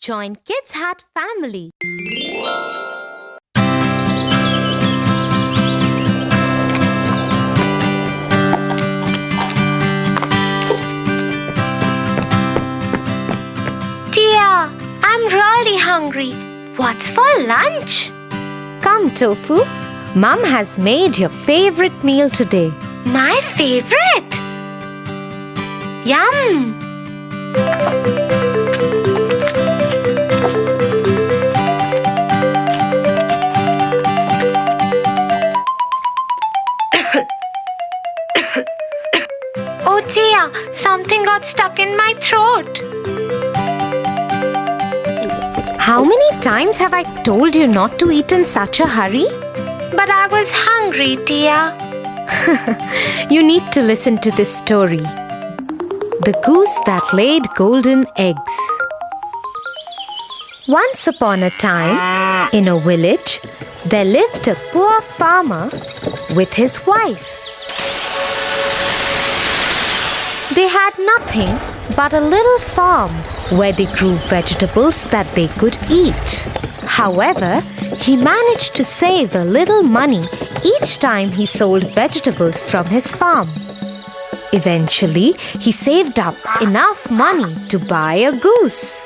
Join Kids Hat family. Tia, I'm really hungry. What's for lunch? Come, Tofu. Mom has made your favorite meal today. My favorite? Yum! Oh Tia, something got stuck in my throat. How many times have I told you not to eat in such a hurry? But I was hungry, Tia. You need to listen to this story. The Goose That Laid Golden Eggs. Once upon a time, in a village, there lived a poor farmer with his wife. They had nothing but a little farm where they grew vegetables that they could eat. However, he managed to save a little money each time he sold vegetables from his farm. Eventually, he saved up enough money to buy a goose.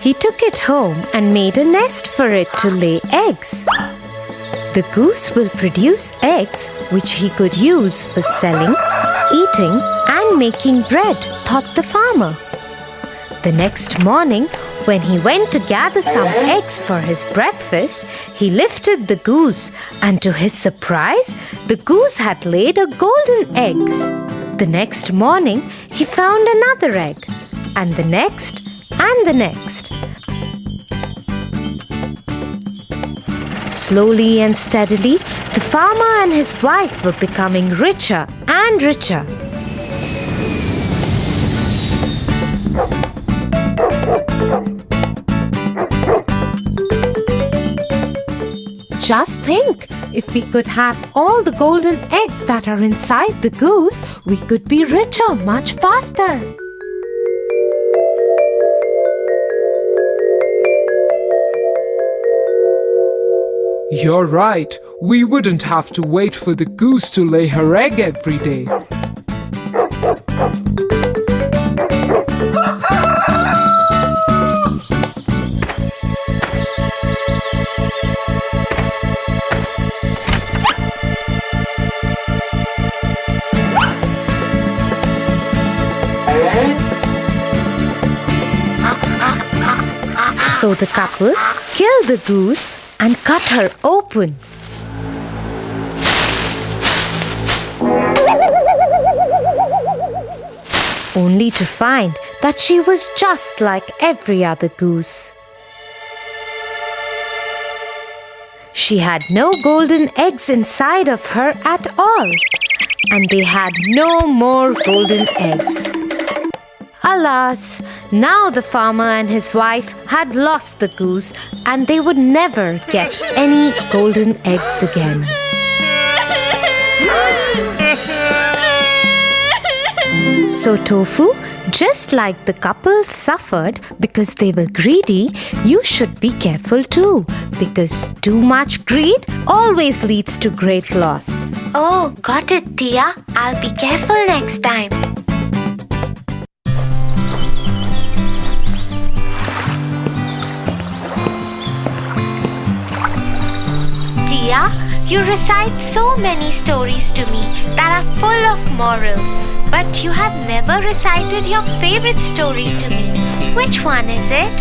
He took it home and made a nest for it to lay eggs. The goose will produce eggs which he could use for selling, eating, and making bread, thought the farmer. The next morning, when he went to gather some eggs for his breakfast, he lifted the goose, and to his surprise, the goose had laid a golden egg. The next morning, he found another egg, and the next, and the next. Slowly and steadily, the farmer and his wife were becoming richer and richer. Just think, if we could have all the golden eggs that are inside the goose, we could be richer much faster. You're right. We wouldn't have to wait for the goose to lay her egg every day. So the couple killed the goose and cut her open. Only to find that she was just like every other goose. She had no golden eggs inside of her at all, and they had no more golden eggs. Alas, now the farmer and his wife had lost the goose, and they would never get any golden eggs again. So Tofu, just like the couple suffered because they were greedy, you should be careful too, because too much greed always leads to great loss. Oh, got it, Tia. I'll be careful next time. Tia, you recite so many stories to me that are full of morals, but you have never recited your favorite story to me. Which one is it?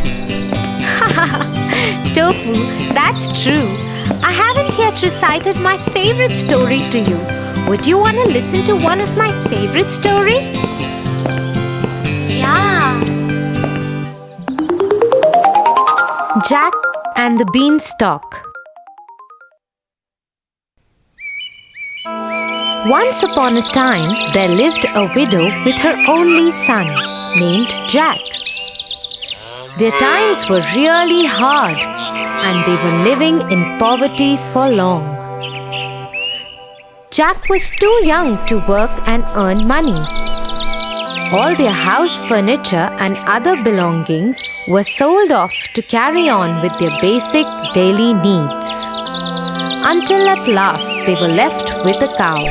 Tofu, that's true. I haven't yet recited my favorite story to you. Would you want to listen to one of my favorite stories? Yeah. Jack and the Beanstalk. Once upon a time, there lived a widow with her only son, named Jack. Their times were really hard, and they were living in poverty for long. Jack was too young to work and earn money. All their house furniture and other belongings were sold off to carry on with their basic daily needs. Until at last they were left with a cow,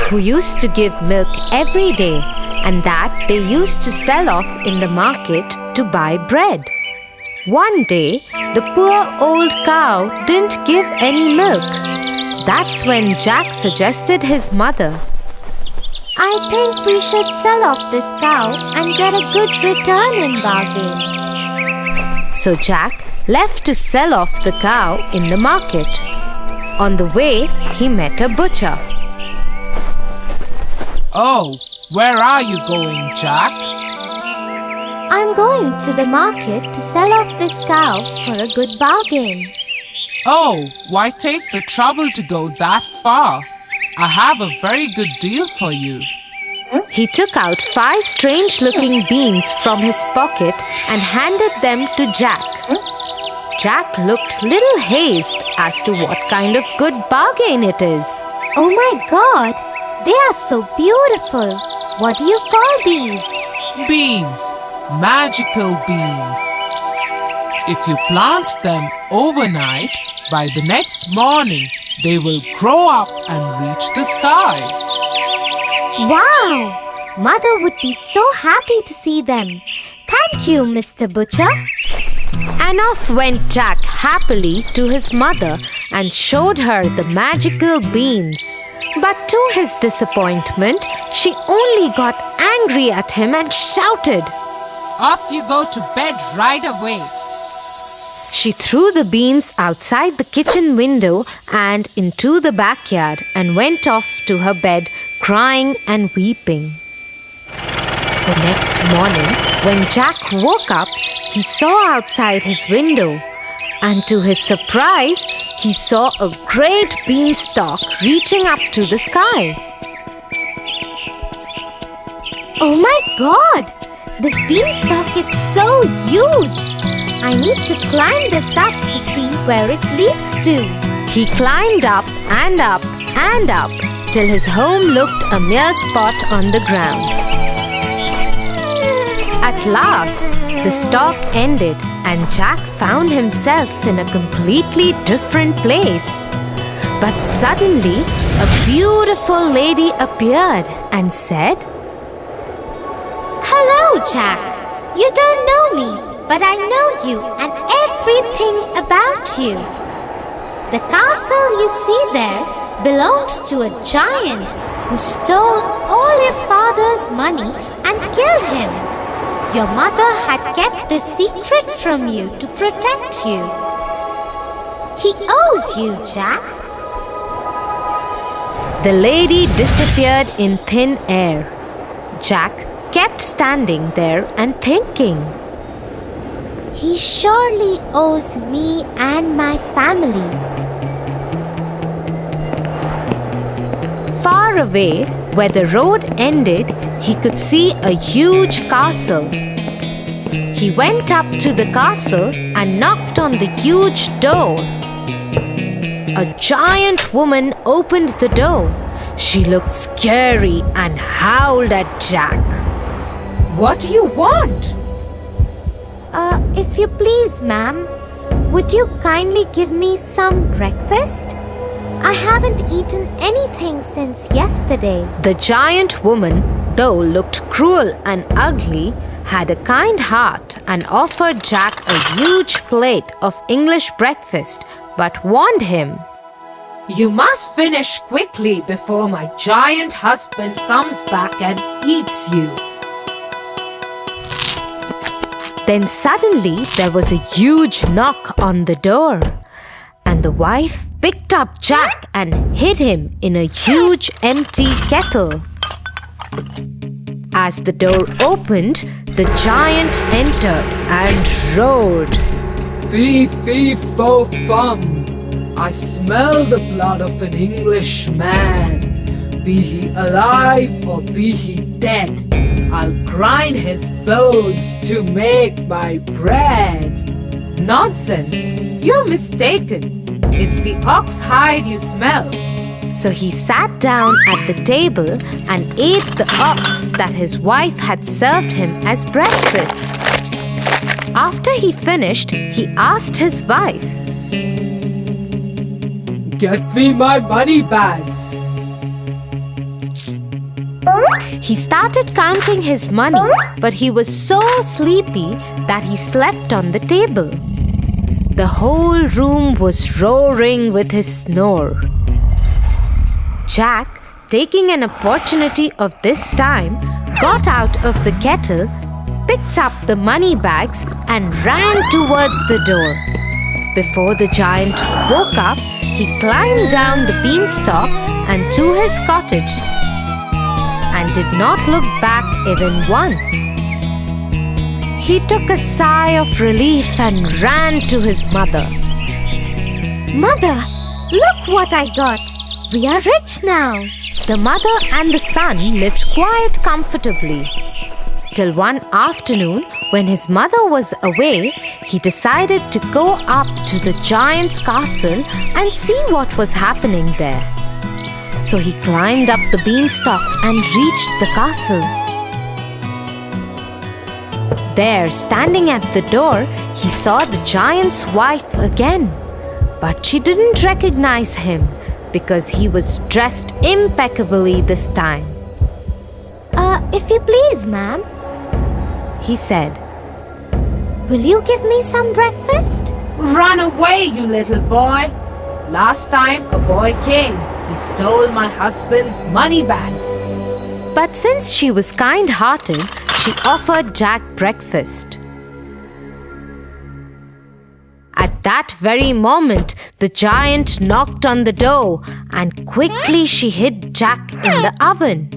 who used to give milk every day, and that they used to sell off in the market to buy bread. One day, the poor old cow didn't give any milk. That's when Jack suggested his mother, I think we should sell off this cow and get a good return in bargain. So Jack left to sell off the cow in the market. On the way, he met a butcher. Oh, where are you going, Jack? I'm going to the market to sell off this cow for a good bargain. Oh, why take the trouble to go that far? I have a very good deal for you. He took out 5 strange-looking beans from his pocket and handed them to Jack. Jack looked little hazed as to what kind of good bargain it is. Oh my God! They are so beautiful. What do you call these? Beans, magical beans. If you plant them overnight, by the next morning, they will grow up and reach the sky. Wow! Mother would be so happy to see them. Thank you, Mr. Butcher. And off went Jack happily to his mother and showed her the magical beans. But to his disappointment, she only got angry at him and shouted, Off you go to bed right away. She threw the beans outside the kitchen window and into the backyard and went off to her bed, crying and weeping. The next morning, when Jack woke up, he saw outside his window, and to his surprise, he saw a great beanstalk reaching up to the sky. Oh my God! This beanstalk is so huge! I need to climb this up to see where it leads to. He climbed up and up and up till his home looked a mere spot on the ground. At last, the stalk ended and Jack found himself in a completely different place. But suddenly, a beautiful lady appeared and said, Hello, Jack. You don't know me, but I know you and everything about you. The castle you see there belongs to a giant who stole all your father's money and killed him. Your mother had kept this secret from you to protect you. He owes you, Jack. The lady disappeared in thin air. Jack kept standing there and thinking, He surely owes me and my family. Far away, where the road ended, he could see a huge castle. He went up to the castle and knocked on the huge door. A giant woman opened the door. She looked scary and howled at Jack. "What do you want?" If you please, ma'am, would you kindly give me some breakfast? I haven't eaten anything since yesterday. The giant woman, though looked cruel and ugly, had a kind heart and offered Jack a huge plate of English breakfast, but warned him, "You must finish quickly before my giant husband comes back and eats you." Then suddenly there was a huge knock on the door, and the wife picked up Jack and hid him in a huge empty kettle. As the door opened, the giant entered and roared, "Fee, fee, fo, fum. I smell the blood of an Englishman. Be he alive or be he dead, I'll grind his bones to make my bread." "Nonsense! You're mistaken. It's the ox hide you smell. So he sat down at the table and ate the ox that his wife had served him as breakfast. After he finished, he asked his wife, Get me my money bags. He started counting his money, but he was so sleepy that he slept on the table. The whole room was roaring with his snore. Jack, taking an opportunity of this time, got out of the kettle, picked up the money bags, and ran towards the door. Before the giant woke up, he climbed down the beanstalk and to his cottage, and did not look back even once. He took a sigh of relief and ran to his mother. Mother, look what I got. We are rich now. The mother and the son lived quite comfortably. Till one afternoon, when his mother was away, he decided to go up to the giant's castle and see what was happening there. So he climbed up the beanstalk and reached the castle. There, standing at the door, he saw the giant's wife again. But she didn't recognize him because he was dressed impeccably this time. If you please, ma'am, He said, will you give me some breakfast? Run away, you little boy. Last time a boy came, he stole my husband's money bags. But since she was kind-hearted, she offered Jack breakfast. At that very moment, the giant knocked on the door and quickly she hid Jack in the oven.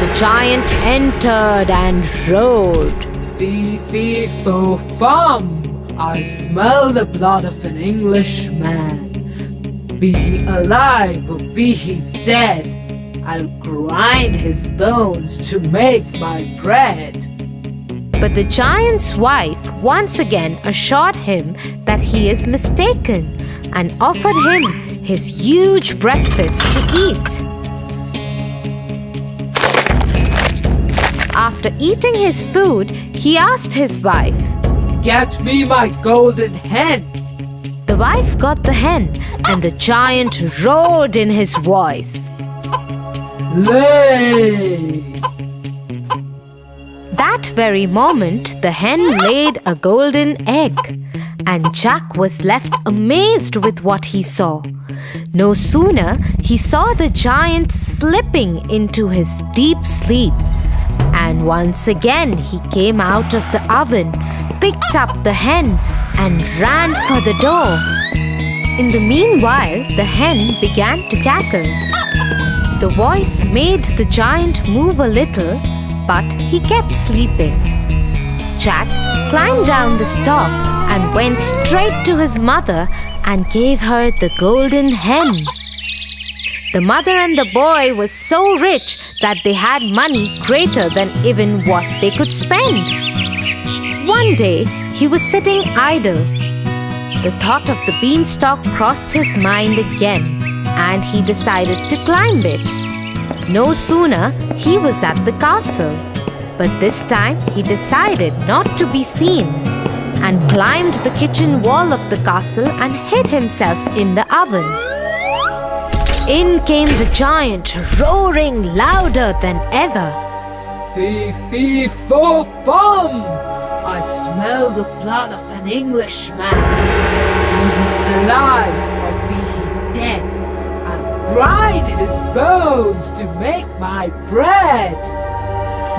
The giant entered and roared. Fee, fee, fo, fum. I smell the blood of an Englishman. Be he alive or be he dead, I'll grind his bones to make my bread. But the giant's wife once again assured him that he is mistaken and offered him his huge breakfast to eat. After eating his food, he asked his wife, Get me my golden hen. The wife got the hen, and the giant roared in his voice. Lay. That very moment, the hen laid a golden egg, and Jack was left amazed with what he saw. No sooner he saw the giant slipping into his deep sleep, and once again he came out of the oven, picked up the hen, and ran for the door. In the meanwhile, the hen began to cackle. The voice made the giant move a little, but he kept sleeping. Jack climbed down the stalk and went straight to his mother and gave her the golden hen. The mother and the boy were so rich that they had money greater than even what they could spend. One day, he was sitting idle. The thought of the beanstalk crossed his mind again, and he decided to climb it. No sooner he was at the castle, but this time he decided not to be seen and climbed the kitchen wall of the castle and hid himself in the oven. In came the giant, roaring louder than ever. Fee, fee, fo, fum. I smell the blood of an Englishman. Be he alive or be he dead, I'll grind his bones to make my bread.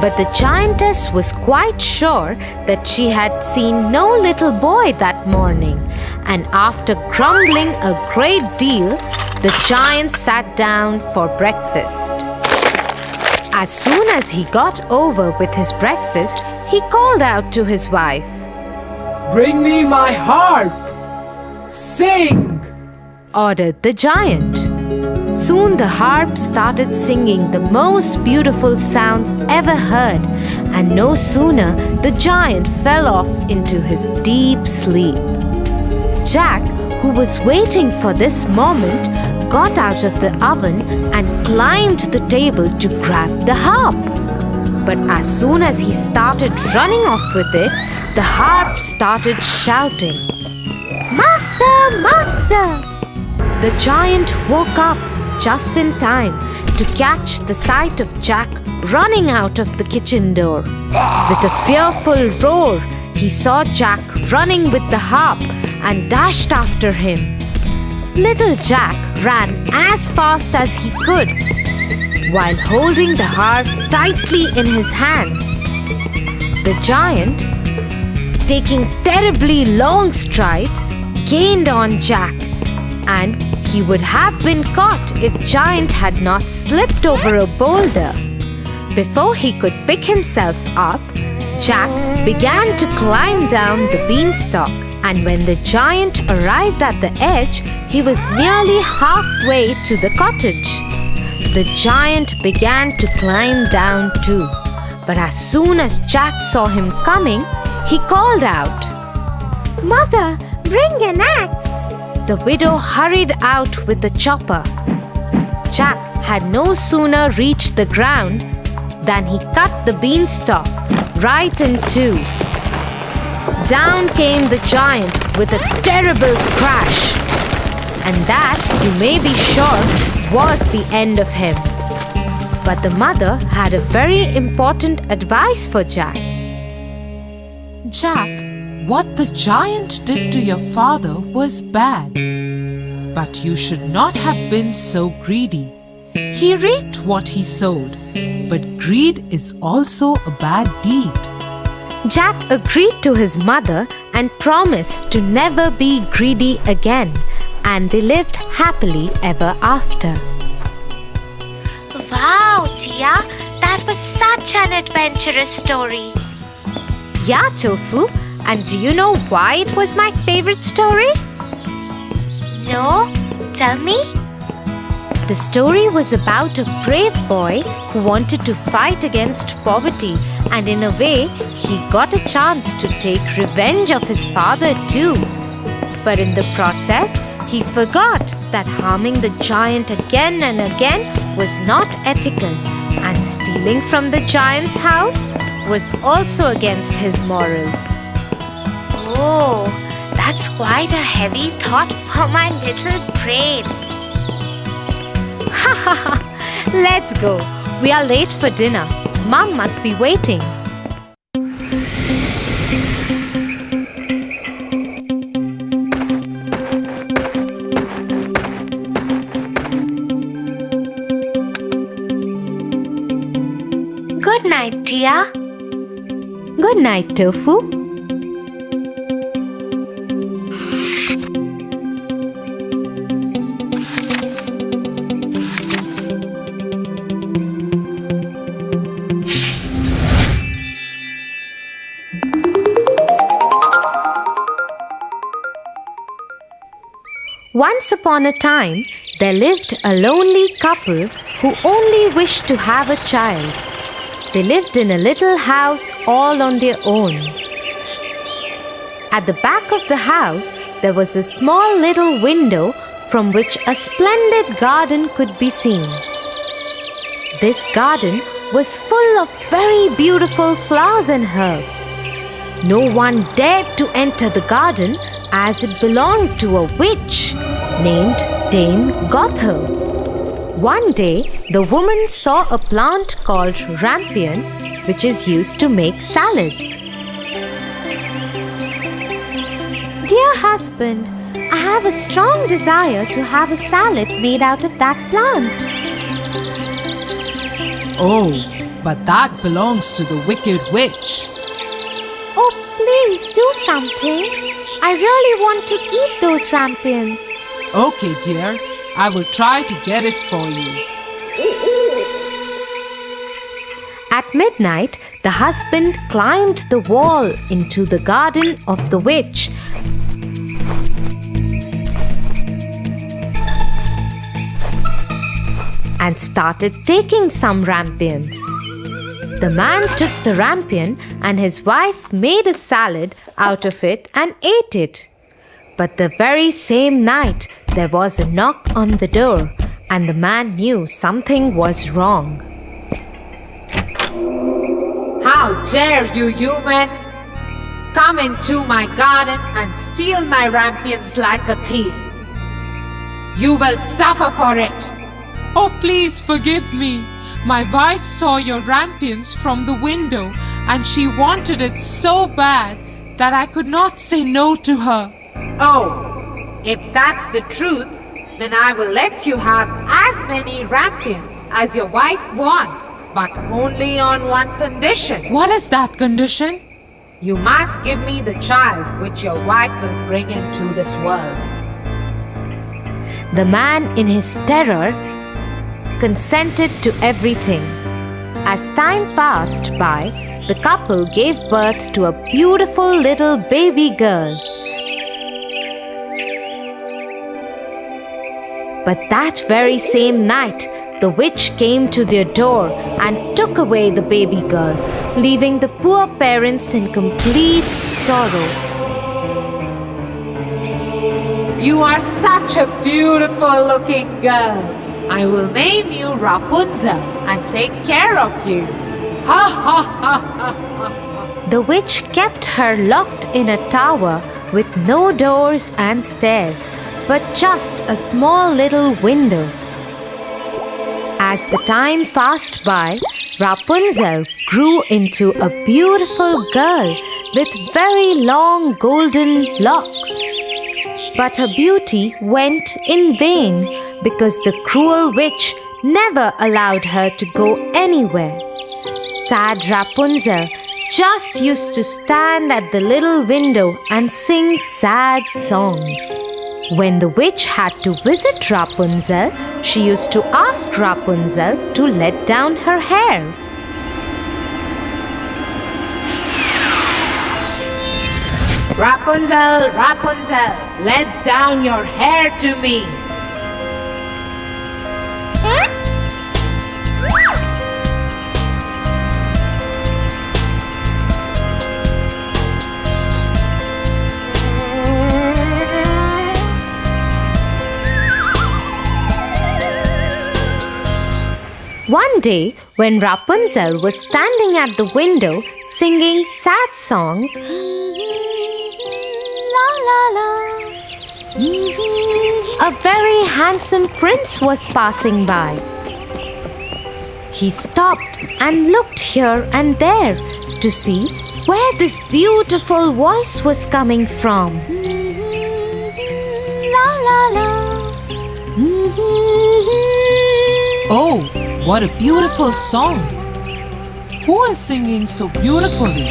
But the giantess was quite sure that she had seen no little boy that morning, and after grumbling a great deal, the giant sat down for breakfast. As soon as he got over with his breakfast, he called out to his wife, Bring me my harp. Sing. ordered the giant. Soon the harp started singing the most beautiful sounds ever heard, and no sooner the giant fell off into his deep sleep. Jack, who was waiting for this moment, got out of the oven and climbed the table to grab the harp. But as soon as he started running off with it, the harp started shouting, "Master! Master!" The giant woke up just in time to catch the sight of Jack running out of the kitchen door. With a fearful roar, he saw Jack running with the harp and dashed after him. Little Jack ran as fast as he could while holding the harp tightly in his hands. The giant, taking terribly long strides, gained on Jack, and he would have been caught if Giant had not slipped over a boulder. Before he could pick himself up, Jack began to climb down the beanstalk, and when the giant arrived at the edge, he was nearly halfway to the cottage. The giant began to climb down too, but as soon as Jack saw him coming, he called out, "Mother, bring an axe!" The widow hurried out with the chopper. Jack had no sooner reached the ground than he cut the beanstalk right in two. Down came the giant with a terrible crash, and that, you may be sure, was the end of him. But the mother had a very important advice for Jack. Jack, what the giant did to your father was bad. But you should not have been so greedy. He reaped what he sowed, but greed is also a bad deed. Jack agreed to his mother and promised to never be greedy again, and they lived happily ever after. Wow, Tia, that was such an adventurous story. Yeah, Tofu, and do you know why it was my favorite story? No? Tell me. The story was about a brave boy who wanted to fight against poverty, and in a way, he got a chance to take revenge of his father too. But in the process, he forgot that harming the giant again and again was not ethical, and stealing from the giant's house was also against his morals. Oh, that's quite a heavy thought for my little brain. Ha ha ha! Let's go. We are late for dinner. Mom must be waiting. Good night, Tia. Good night, Tofu. Once upon a time, there lived a lonely couple who only wished to have a child. They lived in a little house all on their own. At the back of the house, there was a small little window from which a splendid garden could be seen. This garden was full of very beautiful flowers and herbs. No one dared to enter the garden as it belonged to a witch named Dame Gothel. One day, the woman saw a plant called rampion, which is used to make salads. Dear husband, I have a strong desire to have a salad made out of that plant. Oh, but that belongs to the wicked witch. Oh, please do something. I really want to eat those rampions. Okay, dear, I will try to get it for you. At midnight, the husband climbed the wall into the garden of the witch. And started taking some rampions. The man took the rampion and his wife made a salad out of it and ate it. But the very same night, there was a knock on the door, and the man knew something was wrong. How dare you, human! Come into my garden and steal my rampions like a thief. You will suffer for it. Oh, please forgive me. My wife saw your rampions from the window and she wanted it so bad that I could not say no to her. Oh, if that's the truth, then I will let you have as many rampions as your wife wants, but only on one condition. What is that condition? You must give me the child which your wife will bring into this world. The man, in his terror, consented to everything. As time passed by, the couple gave birth to a beautiful little baby girl. But that very same night, the witch came to their door and took away the baby girl, leaving the poor parents in complete sorrow. You are such a beautiful looking girl. I will name you Rapunzel and take care of you. Ha ha ha ha ha. The witch kept her locked in a tower with no doors and stairs, but just a small little window. As the time passed by, Rapunzel grew into a beautiful girl with very long golden locks. But her beauty went in vain because the cruel witch never allowed her to go anywhere. Sad Rapunzel just used to stand at the little window and sing sad songs. When the witch had to visit Rapunzel, she used to ask Rapunzel to let down her hair. Rapunzel, Rapunzel, let down your hair to me. One day, when Rapunzel was standing at the window singing sad songs, a very handsome prince was passing by. He stopped and looked here and there to see where this beautiful voice was coming from. Oh, what a beautiful song! Who is singing so beautifully?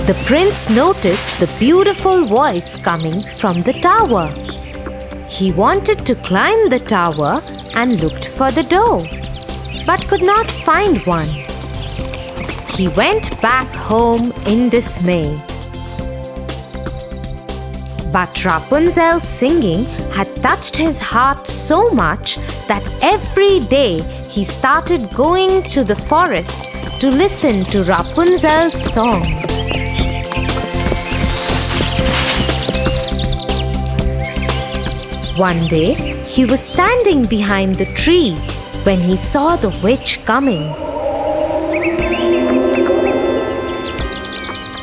The prince noticed the beautiful voice coming from the tower. He wanted to climb the tower and looked for the door, but could not find one. He went back home in dismay. But Rapunzel's singing had touched his heart so much that every day he started going to the forest to listen to Rapunzel's songs. One day, he was standing behind the tree when he saw the witch coming.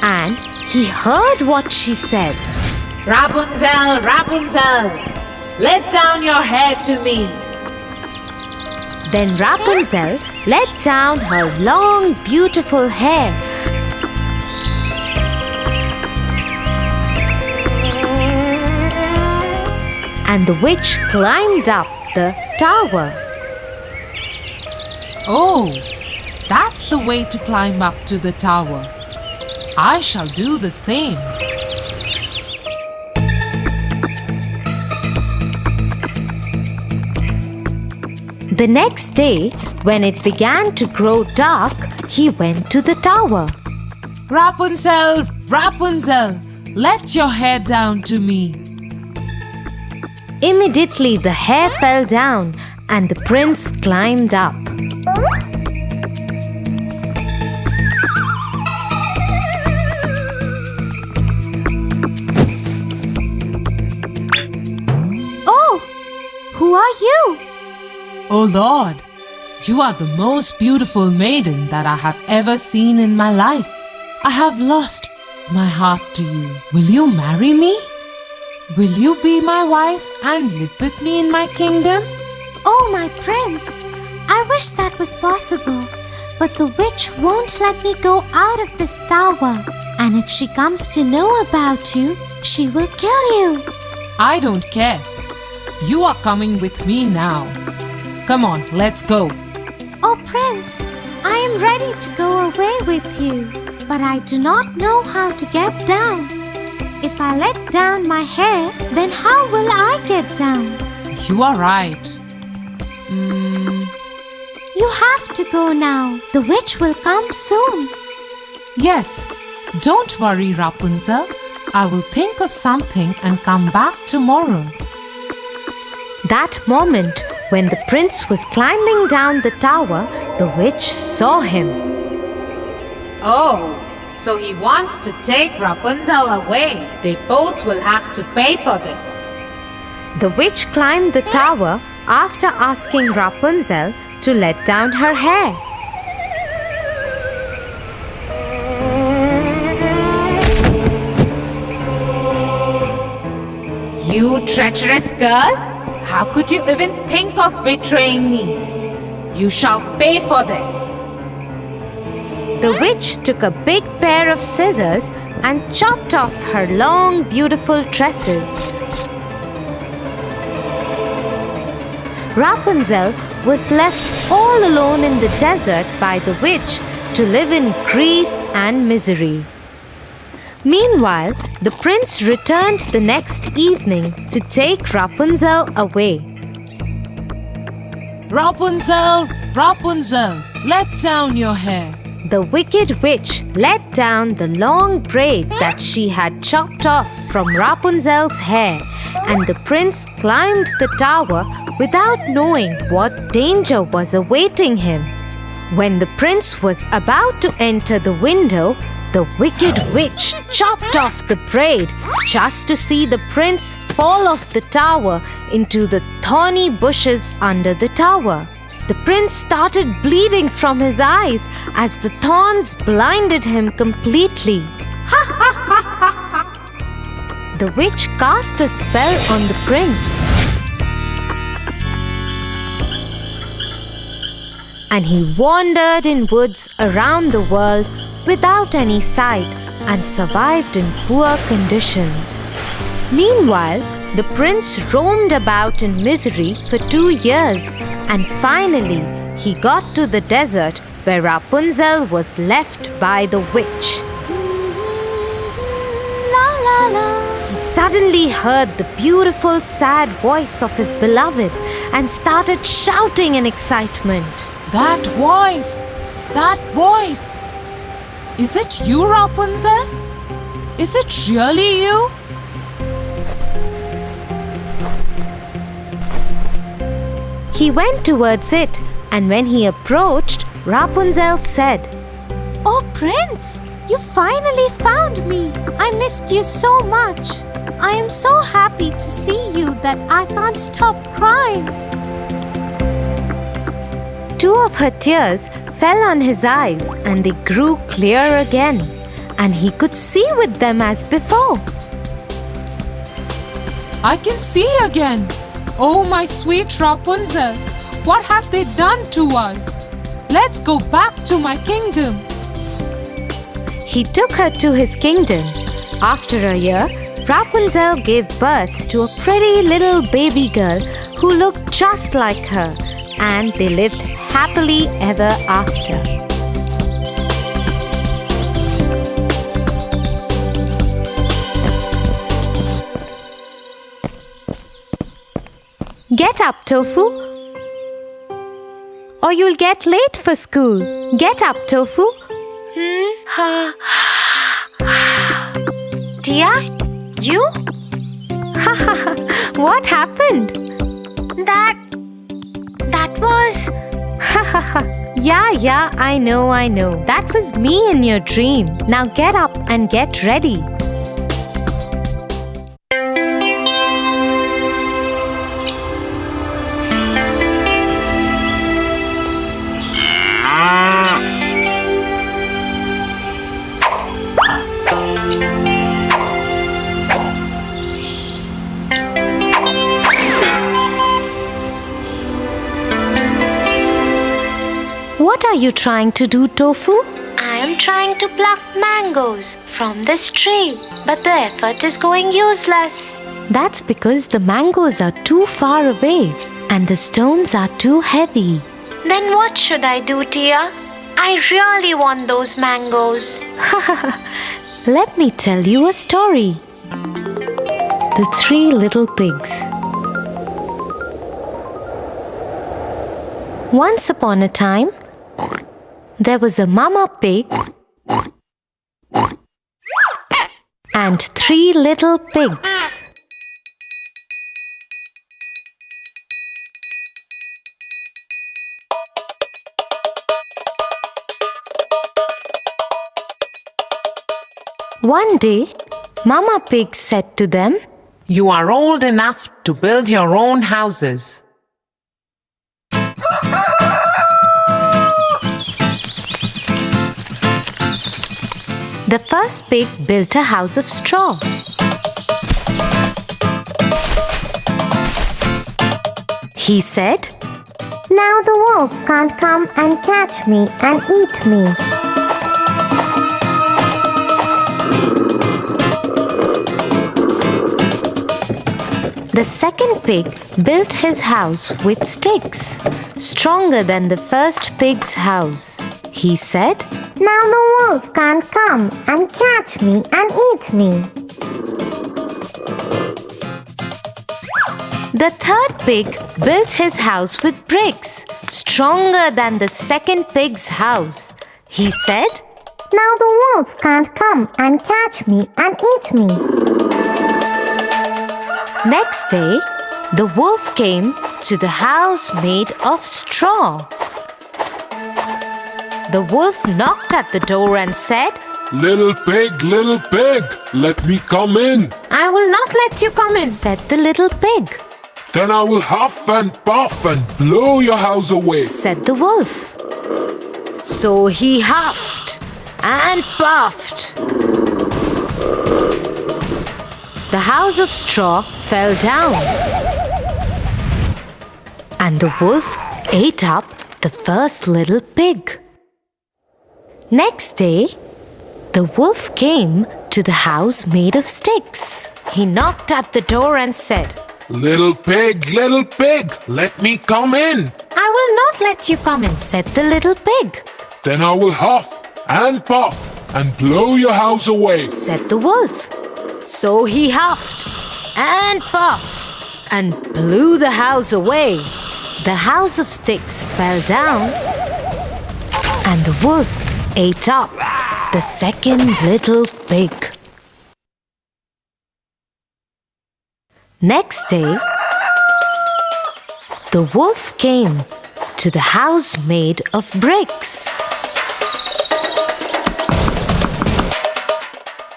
And he heard what she said. Rapunzel, Rapunzel, let down your hair to me. Then Rapunzel let down her long, beautiful hair. And the witch climbed up the tower. Oh, that's the way to climb up to the tower. I shall do the same. The next day, when it began to grow dark, he went to the tower. Rapunzel, Rapunzel, let your hair down to me. Immediately the hair fell down and the prince climbed up. are you? Oh Lord, you are the most beautiful maiden that I have ever seen in my life. I have lost my heart to you. Will you marry me? Will you be my wife and live with me in my kingdom? Oh, my prince, I wish that was possible. But the witch won't let me go out of this tower. And if she comes to know about you, she will kill you. I don't care. You are coming with me now. Come on, let's go. Oh, Prince, I am ready to go away with you. But I do not know how to get down. If I let down my hair, then how will I get down? You are right. You have to go now. The witch will come soon. Yes, don't worry, Rapunzel. I will think of something and come back tomorrow. That moment, when the prince was climbing down the tower, the witch saw him. Oh, so he wants to take Rapunzel away. They both will have to pay for this. The witch climbed the tower after asking Rapunzel to let down her hair. You treacherous girl! How could you even think of betraying me? You shall pay for this. The witch took a big pair of scissors and chopped off her long, beautiful tresses. Rapunzel was left all alone in the desert by the witch to live in grief and misery. Meanwhile, the prince returned the next evening to take Rapunzel away. Rapunzel, Rapunzel, let down your hair. The wicked witch let down the long braid that she had chopped off from Rapunzel's hair, and the prince climbed the tower without knowing what danger was awaiting him. When the prince was about to enter the window, the wicked witch chopped off the braid just to see the prince fall off the tower into the thorny bushes under the tower. The prince started bleeding from his eyes as the thorns blinded him completely. The witch cast a spell on the prince, and he wandered in woods around the world without any sight and survived in poor conditions. Meanwhile, the prince roamed about in misery for 2 years, and finally he got to the desert where Rapunzel was left by the witch. La la la. He suddenly heard the beautiful, sad voice of his beloved and started shouting in excitement. That voice! That voice! Is it you, Rapunzel? Is it really you? He went towards it, and when he approached, Rapunzel said, Oh, Prince, you finally found me. I missed you so much. I am so happy to see you that I can't stop crying. 2 of her tears fell on his eyes, and they grew clear again, and he could see with them as before. I can see again. Oh, my sweet Rapunzel, what have they done to us? Let's go back to my kingdom. He took her to his kingdom. After a year, Rapunzel gave birth to a pretty little baby girl who looked just like her, and they lived happily ever after. Get up, Tofu, or you'll get late for school. Get up, Tofu. Tia, you? What happened? That was... Yeah, I know. That was me in your dream. Now get up and get ready. What are you trying to do, Tofu? I am trying to pluck mangoes from this tree, but the effort is going useless. That's because the mangoes are too far away and the stones are too heavy. Then what should I do, Tia? I really want those mangoes. Let me tell you a story. The Three Little Pigs. Once upon a time, there was a mama pig and 3 little pigs. One day, Mama Pig said to them, You are old enough to build your own houses. The first pig built a house of straw. He said, Now the wolf can't come and catch me and eat me. The second pig built his house with sticks, stronger than the first pig's house. He said, Now the wolf can't come and catch me and eat me. The third pig built his house with bricks, stronger than the second pig's house. He said, Now the wolf can't come and catch me and eat me. Next day, the wolf came to the house made of straw. The wolf knocked at the door and said, Little pig, let me come in. I will not let you come in, said the little pig. Then I will huff and puff and blow your house away, Said the wolf. So he huffed and puffed. The house of straw fell down, and the wolf ate up the first little pig. Next day, the wolf came to the house made of sticks. He knocked at the door and said, Little pig, let me come in. I will not let you come in, said the little pig. Then I will huff and puff and blow your house away, Said the wolf. So he huffed and puffed and blew the house away. The house of sticks fell down, and the wolf ate up the second little pig. Next day, the wolf came to the house made of bricks.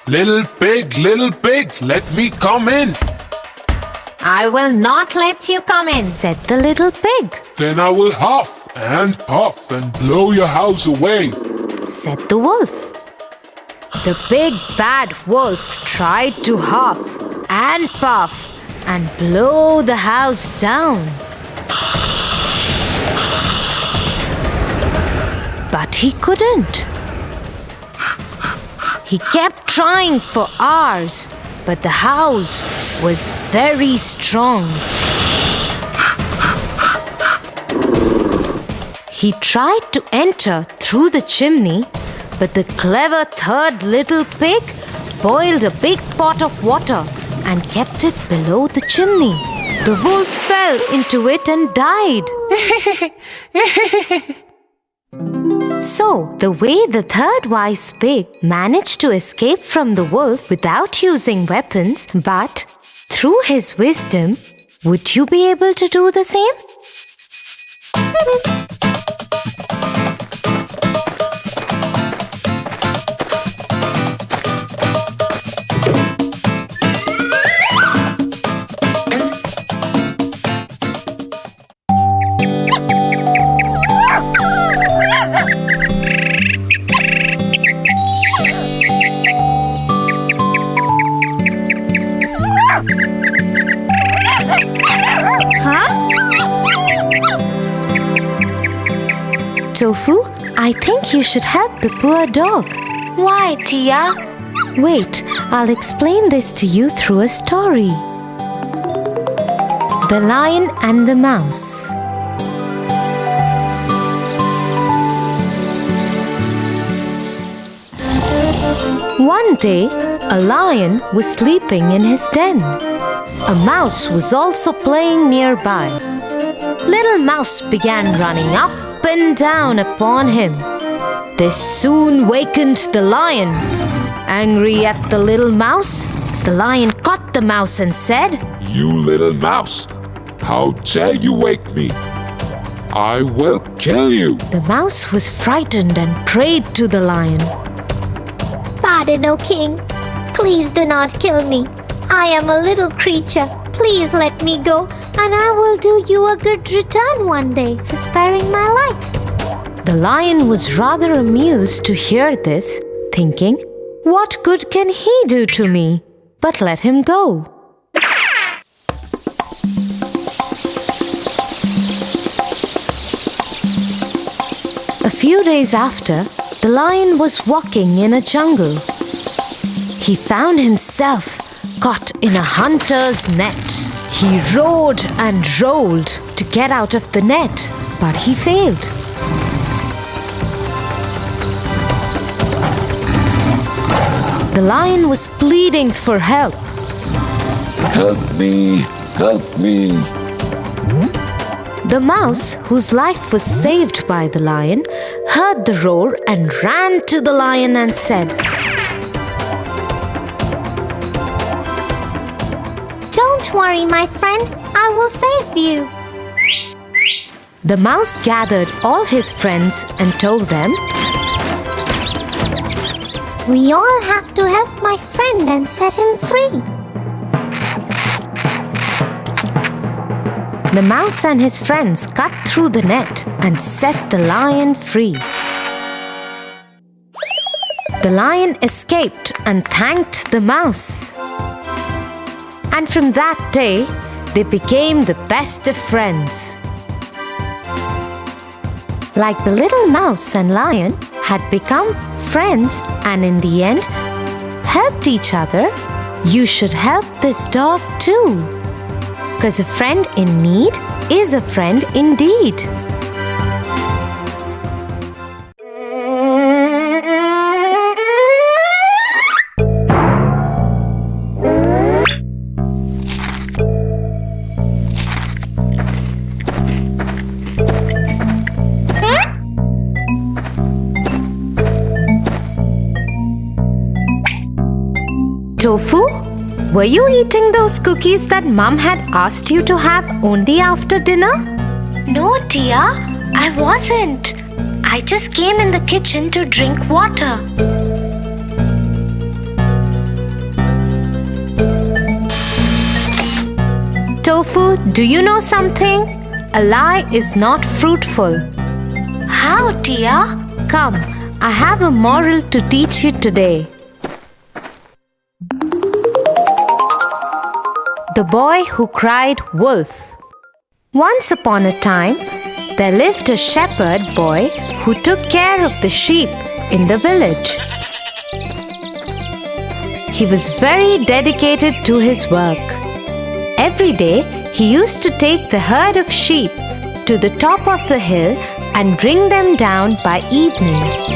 Little pig, let me come in. I will not let you come in, said the little pig. Then I will huff and puff and blow your house away, Said the wolf. The big bad wolf tried to huff and puff and blow the house down. But he couldn't. He kept trying for hours, but the house was very strong. He tried to enter through the chimney, but the clever third little pig boiled a big pot of water and kept it below the chimney. The wolf fell into it and died. So, the way the third wise pig managed to escape from the wolf without using weapons, but through his wisdom, would you be able to do the same? Tofu, I think you should help the poor dog. Why, Tia? Wait, I'll explain this to you through a story. The Lion and the Mouse. One day, a lion was sleeping in his den. A mouse was also playing nearby. Little Mouse began running up and down upon him. This soon wakened the lion. Angry at the little mouse, the lion caught the mouse and said, You little mouse, how dare you wake me? I will kill you. The mouse was frightened and prayed to the lion. Pardon, O king. Please do not kill me. I am a little creature. Please let me go, and I will do you a good return one day for sparing my life. The lion was rather amused to hear this, thinking, What good can he do to me? But let him go. A few days after, the lion was walking in a jungle. He found himself caught in a hunter's net. He roared and rolled to get out of the net, but he failed. The lion was pleading for help. Help me, help me. The mouse, whose life was saved by the lion, heard the roar and ran to the lion and said, Don't worry, my friend. I will save you. The mouse gathered all his friends and told them, We all have to help my friend and set him free. The mouse and his friends cut through the net and set the lion free. The lion escaped and thanked the mouse. And from that day, they became the best of friends. Like the little mouse and lion had become friends and in the end helped each other, you should help this dog too. Because a friend in need is a friend indeed. Tofu? Were you eating those cookies that Mum had asked you to have only after dinner? No, Tia, I wasn't. I just came in the kitchen to drink water. Tofu, do you know something? A lie is not fruitful. How, Tia? Come, I have a moral to teach you today. The Boy Who Cried Wolf. Once upon a time, there lived a shepherd boy who took care of the sheep in the village. He was very dedicated to his work. Every day, he used to take the herd of sheep to the top of the hill and bring them down by evening.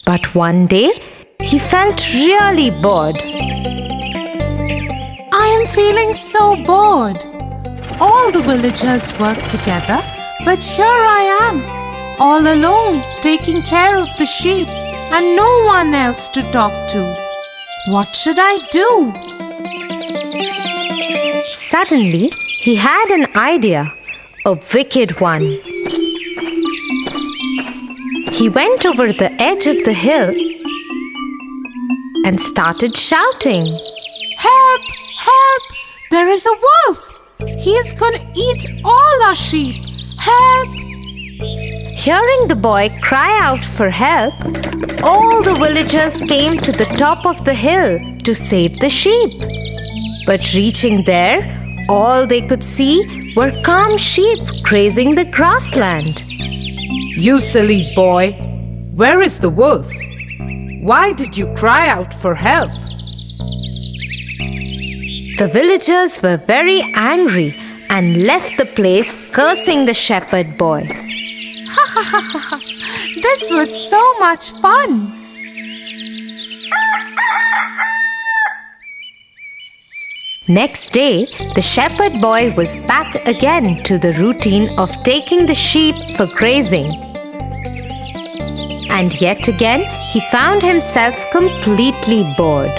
But one day, he felt really bored. I am feeling so bored. All the villagers work together, but here I am, all alone, taking care of the sheep and no one else to talk to. What should I do? Suddenly, he had an idea, a wicked one. He went over the edge of the hill and started shouting, Help! Help! There is a wolf! He is going to eat all our sheep! Help! Hearing the boy cry out for help, all the villagers came to the top of the hill to save the sheep. But reaching there, all they could see were calm sheep grazing the grassland. You silly boy, where is the wolf? Why did you cry out for help? The villagers were very angry and left the place cursing the shepherd boy. This was so much fun. Next day, the shepherd boy was back again to the routine of taking the sheep for grazing. And yet again, he found himself completely bored.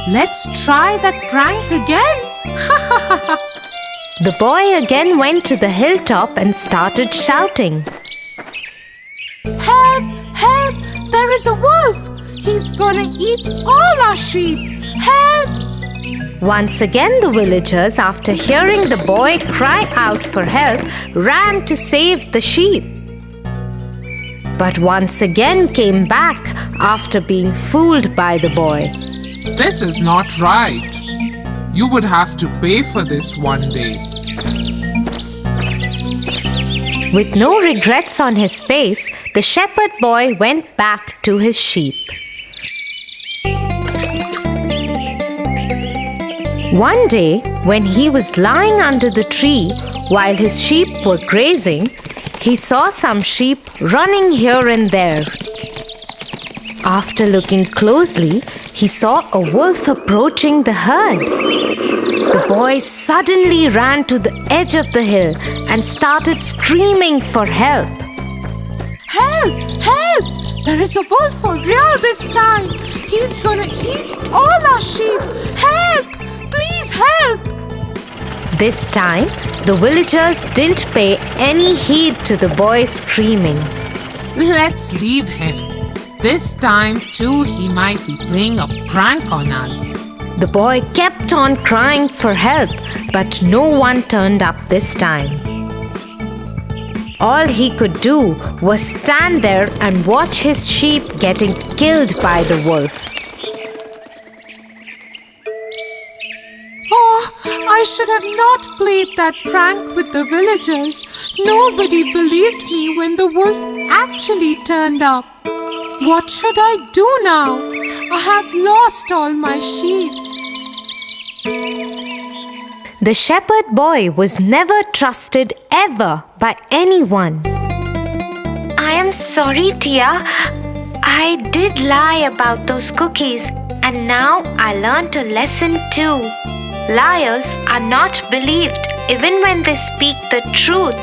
Let's try that prank again. The boy again went to the hilltop and started shouting. Help! Help! There is a wolf! He's gonna eat all our sheep! Help! Once again, the villagers, after hearing the boy cry out for help, ran to save the sheep. But once again came back after being fooled by the boy. This is not right. You would have to pay for this one day. With no regrets on his face, the shepherd boy went back to his sheep. One day, when he was lying under the tree while his sheep were grazing, he saw some sheep running here and there. After looking closely, he saw a wolf approaching the herd. The boy suddenly ran to the edge of the hill and started screaming for help. Help! Help! There is a wolf for real this time. He's gonna eat all our sheep. Help! Please help! This time, the villagers didn't pay any heed to the boy's screaming. Let's leave him. This time too he might be playing a prank on us. The boy kept on crying for help, but no one turned up this time. All he could do was stand there and watch his sheep getting killed by the wolf. Oh, I should have not played that prank with the villagers. Nobody believed me when the wolf actually turned up. What should I do now? I have lost all my sheep. The shepherd boy was never trusted ever by anyone. I am sorry, Tia. I did lie about those cookies, and now I learned a lesson too. Liars are not believed even when they speak the truth.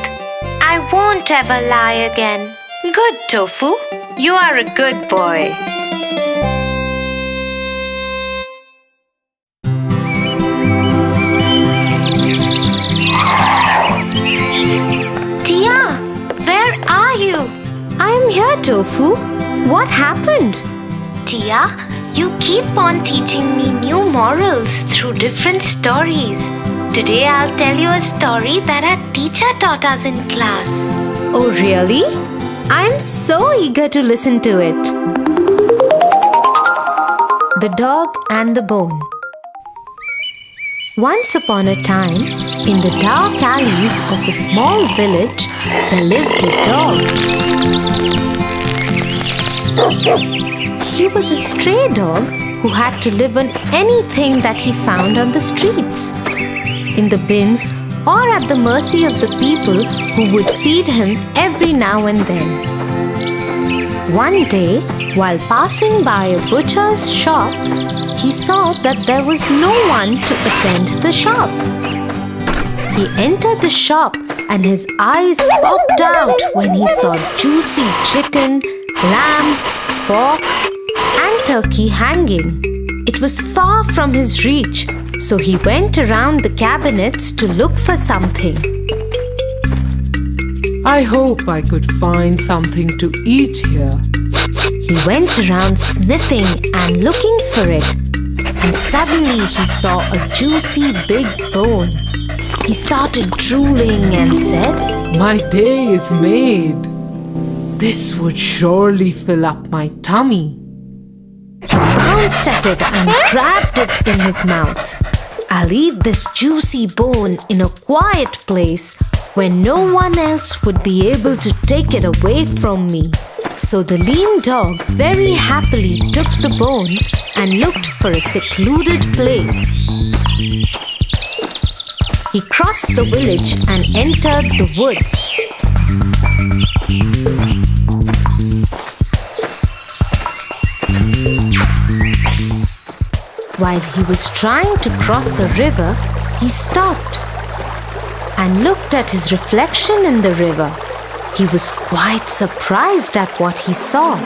I won't ever lie again. Good, Tofu. You are a good boy. Tia, where are you? I am here, Tofu. What happened? Tia, you keep on teaching me new morals through different stories. Today I'll tell you a story that our teacher taught us in class. Oh, really? I'm so eager to listen to it. The Dog and the Bone. Once upon a time, in the dark alleys of a small village, there lived a dog. He was a stray dog who had to live on anything that he found on the streets, in the bins, or at the mercy of the people who would feed him every now and then. One day, while passing by a butcher's shop, he saw that there was no one to attend the shop. He entered the shop and his eyes popped out when he saw juicy chicken, lamb, pork, and turkey hanging. It was far from his reach, so he went around the cabinets to look for something. I hope I could find something to eat here. He went around sniffing and looking for it, and suddenly he saw a juicy big bone. He started drooling and said, My day is made. This would surely fill up my tummy. He bounced at it and grabbed it in his mouth. I'll eat this juicy bone in a quiet place where no one else would be able to take it away from me. So the lean dog very happily took the bone and looked for a secluded place. He crossed the village and entered the woods. While he was trying to cross a river, he stopped and looked at his reflection in the river. He was quite surprised at what he saw.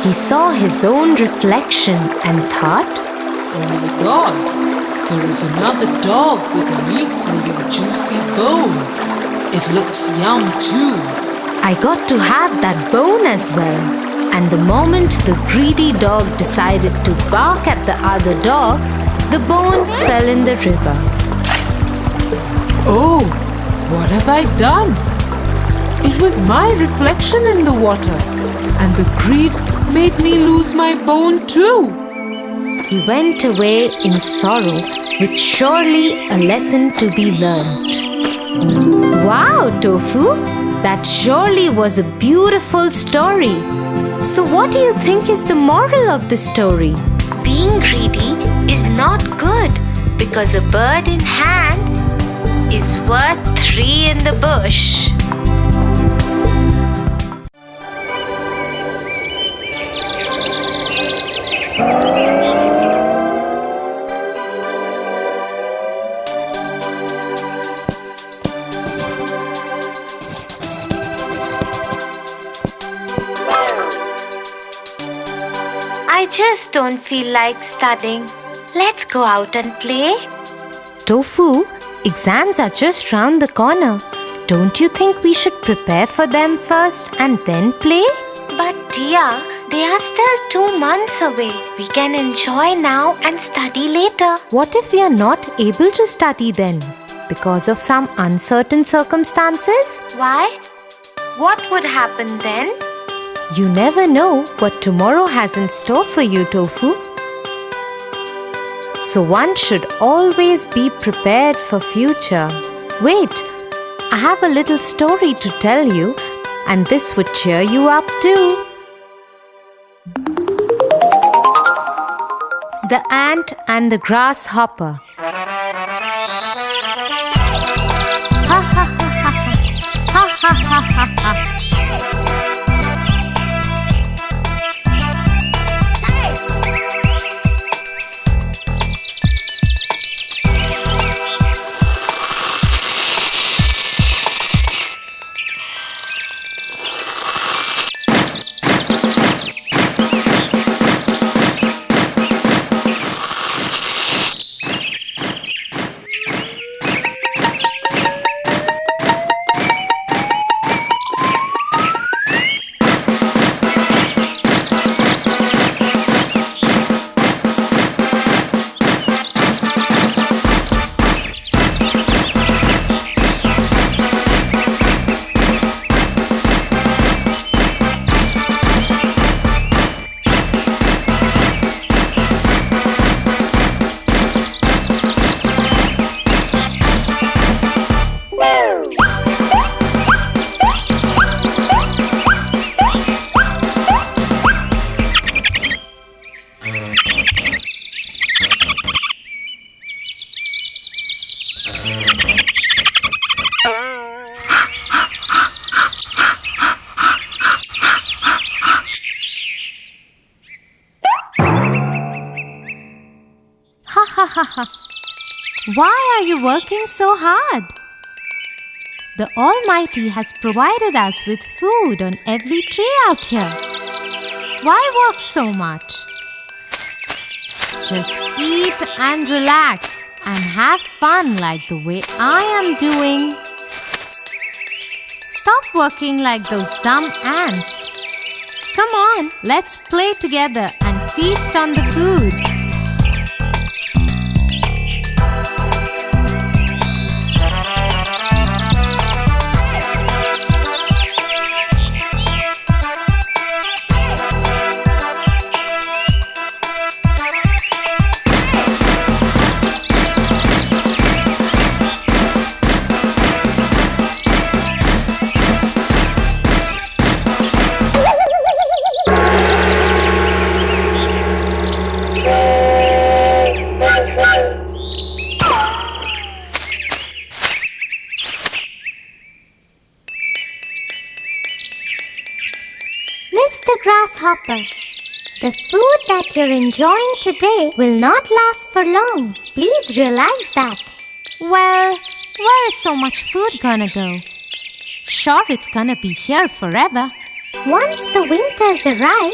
He saw his own reflection and thought, Oh my God, there is another dog with an equally juicy bone. It looks yum too. I got to have that bone as well. And the moment the greedy dog decided to bark at the other dog, the bone fell in the river. Oh, what have I done? It was my reflection in the water, and the greed made me lose my bone too. He went away in sorrow, with surely a lesson to be learned. Wow, Tofu! That surely was a beautiful story. So what do you think is the moral of the story? Being greedy is not good because a bird in hand is worth three in the bush. I just don't feel like studying. Let's go out and play. Tofu, exams are just round the corner. Don't you think we should prepare for them first and then play? But dear, they are still 2 months away. We can enjoy now and study later. What if we are not able to study then? Because of some uncertain circumstances? Why? What would happen then? You never know what tomorrow has in store for you, Tofu. So one should always be prepared for future. Wait, I have a little story to tell you, and this would cheer you up too. The Ant and the Grasshopper. Ha ha ha ha ha ha ha ha ha. Why are you working so hard? The Almighty has provided us with food on every tree out here. Why work so much? Just eat and relax and have fun like the way I am doing. Stop working like those dumb ants. Come on, let's play together and feast on the food. grasshopper. The food that you're enjoying today will not last for long. Please realize that. Well, where is so much food gonna go? Sure, it's gonna be here forever. Once the winters arrive,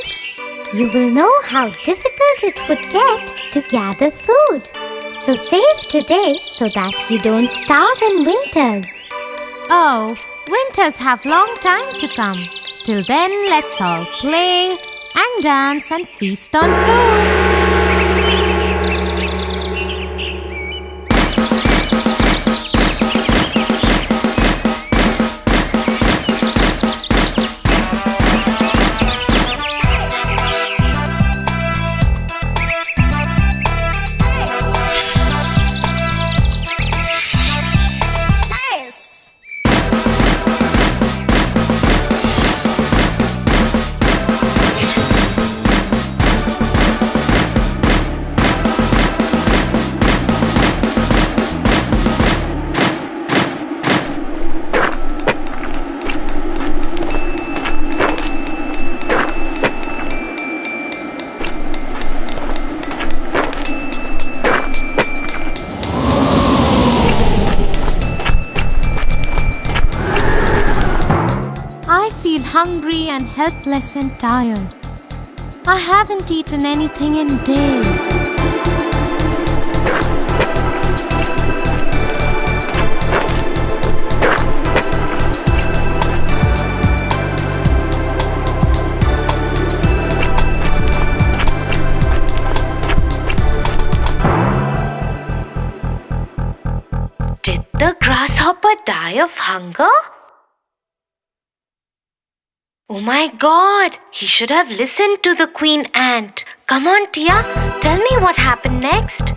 you will know how difficult it would get to gather food. So save today so that you don't starve in winters. Oh, winters have long time to come. Till then, let's all play and dance and feast on food. I feel hungry and helpless and tired. I haven't eaten anything in days. Did the grasshopper die of hunger? Oh my God! He should have listened to the queen ant. Come on, Tia, tell me what happened next.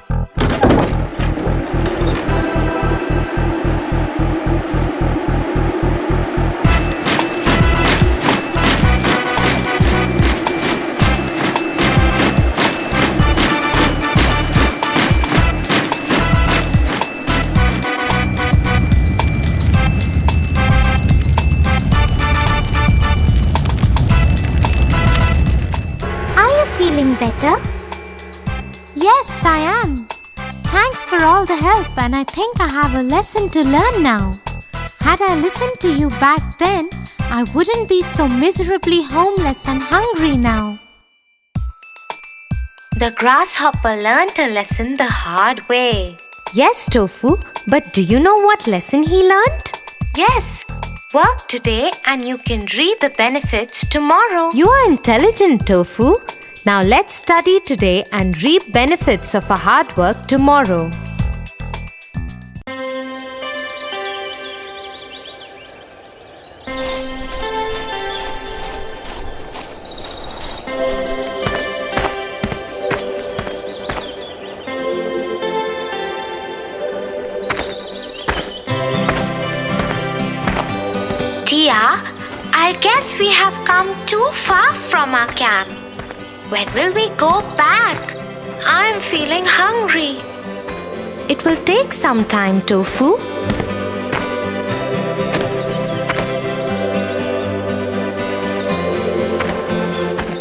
Feeling better? Yes, I am. Thanks for all the help, and I think I have a lesson to learn now. Had I listened to you back then, I wouldn't be so miserably homeless and hungry now. The grasshopper learned a lesson the hard way. Yes, Tofu, but do you know what lesson he learned? Yes, work today and you can reap the benefits tomorrow. You are intelligent, Tofu. Now let's study today and reap benefits of our hard work tomorrow. Tia, I guess we have come too far from our camp. When will we go back? I'm feeling hungry. It will take some time, Tofu.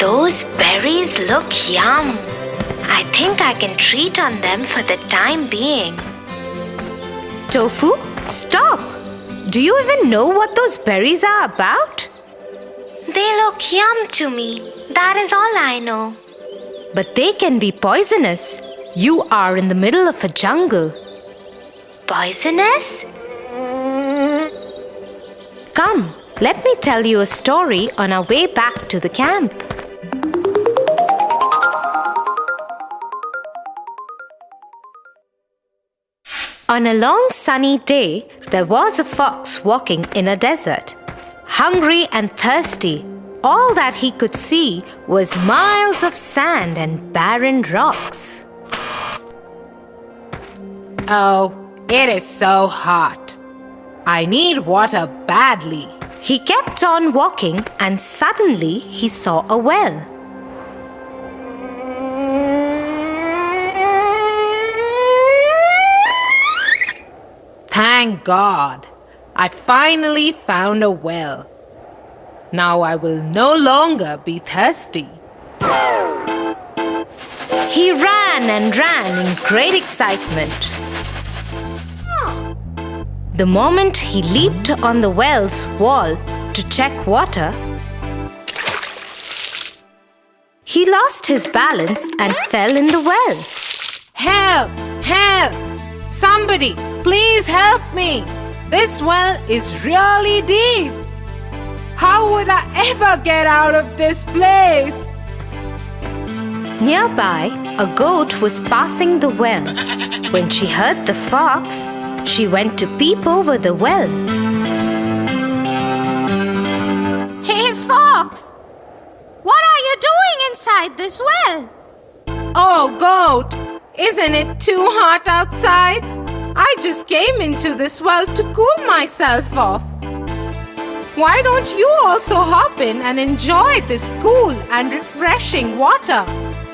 Those berries look yum. I think I can treat on them for the time being. Tofu, stop! Do you even know what those berries are about? They look yum to me. That is all I know. But they can be poisonous. You are in the middle of a jungle. Poisonous? Come, let me tell you a story on our way back to the camp. On a long sunny day, there was a fox walking in a desert. Hungry and thirsty, all that he could see was miles of sand and barren rocks. Oh, it is so hot. I need water badly. He kept on walking and suddenly he saw a well. Thank God. I finally found a well. Now I will no longer be thirsty. He ran and ran in great excitement. The moment he leaped on the well's wall to check water, he lost his balance and fell in the well. Help! Help! Somebody, please help me! This well is really deep. How would I ever get out of this place? Nearby, a goat was passing the well. When she heard the fox, she went to peep over the well. Hey, Fox! What are you doing inside this well? Oh, goat! Isn't it too hot outside? I just came into this well to cool myself off. Why don't you also hop in and enjoy this cool and refreshing water?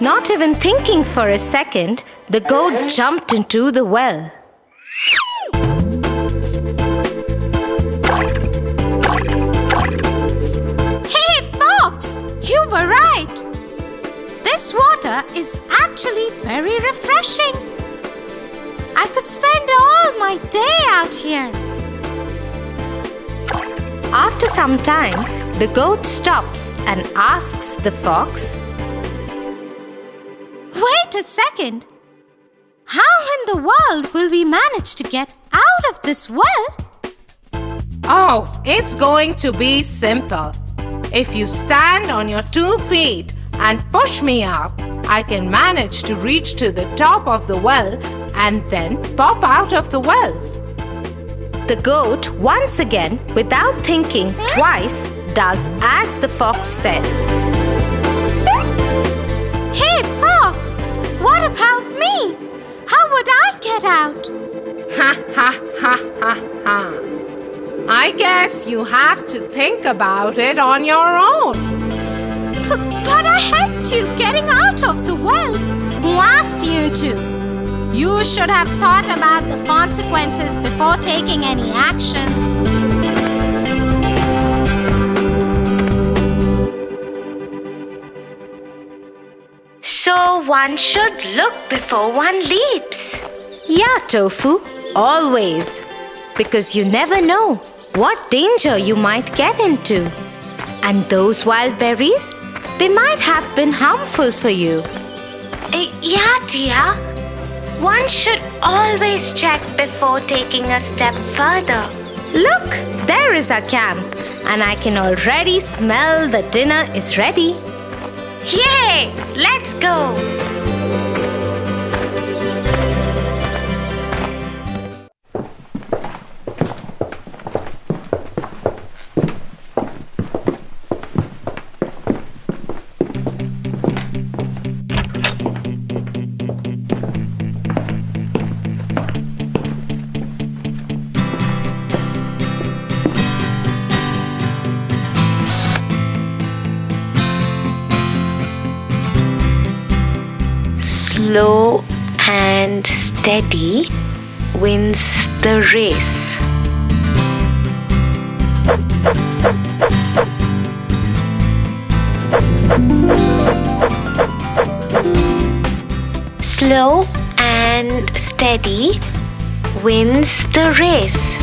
Not even thinking for a second, the goat jumped into the well. Hey, Fox! You were right! This water is actually very refreshing. I could spend all my day out here. After some time, the goat stops and asks the fox, Wait a second. How in the world will we manage to get out of this well? Oh, it's going to be simple. If you stand on your 2 feet and push me up, I can manage to reach to the top of the well and then pop out of the well. The goat, once again, without thinking twice, does as the fox said. Hey, Fox! What about me? How would I get out? Ha ha ha ha ha. I guess you have to think about it on your own. But I helped you getting out of the well. Who asked you to? You should have thought about the consequences before taking any actions. So one should look before one leaps. Yeah, Tofu, always. Because you never know what danger you might get into. And those wild berries, they might have been harmful for you. Yeah, dear. One should always check before taking a step further. Look, there is our camp. And I can already smell the dinner is ready. Yay! Let's go! Slow and steady wins the race. Slow and steady wins the race.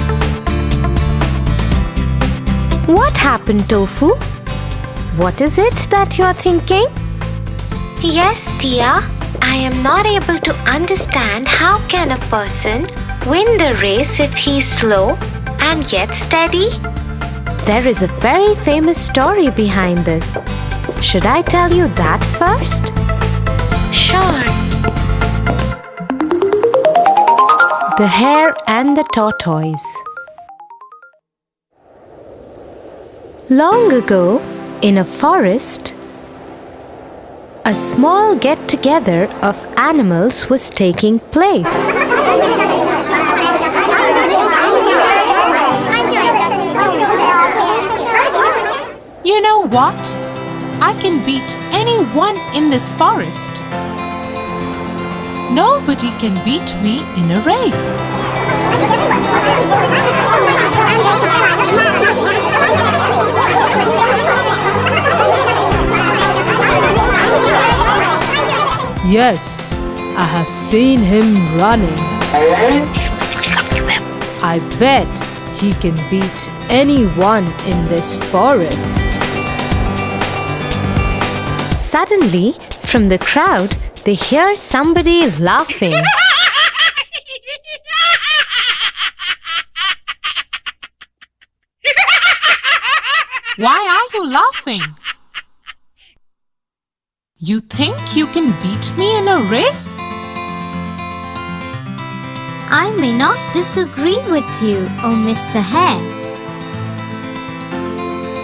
What happened, Tofu? What is it that you're thinking? Yes, dear. I am not able to understand how can a person win the race if he's slow and yet steady? There is a very famous story behind this. Should I tell you that first? Sure. The Hare and the Tortoise. Long ago, in a forest, a small get-together of animals was taking place. You know what? I can beat anyone in this forest. Nobody can beat me in a race. Yes, I have seen him running. I bet he can beat anyone in this forest. Suddenly, from the crowd, they hear somebody laughing. Why are you laughing? You think you can beat me in a race? I may not disagree with you, oh Mr. Hare.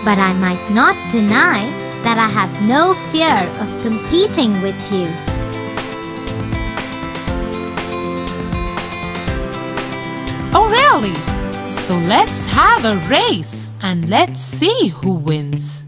But I might not deny that I have no fear of competing with you. Oh, really? So let's have a race and let's see who wins.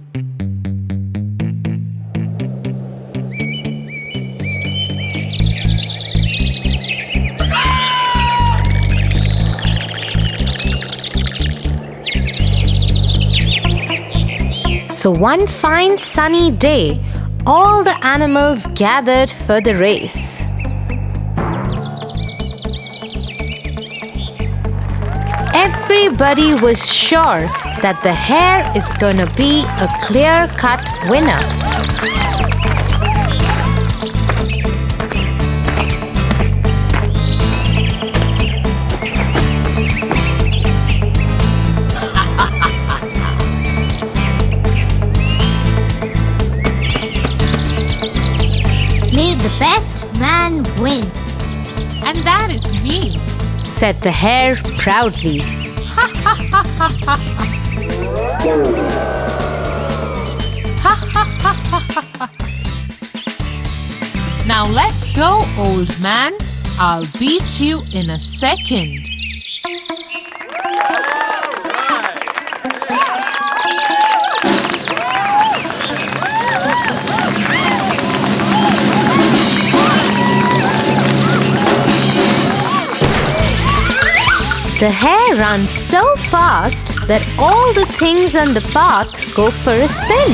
So one fine sunny day, all the animals gathered for the race. Everybody was sure that the hare is gonna be a clear-cut winner. May the best man win. And that is me. Said the hare proudly. Now let's go, old man. I'll beat you in a second. The hare runs so fast that all the things on the path go for a spin.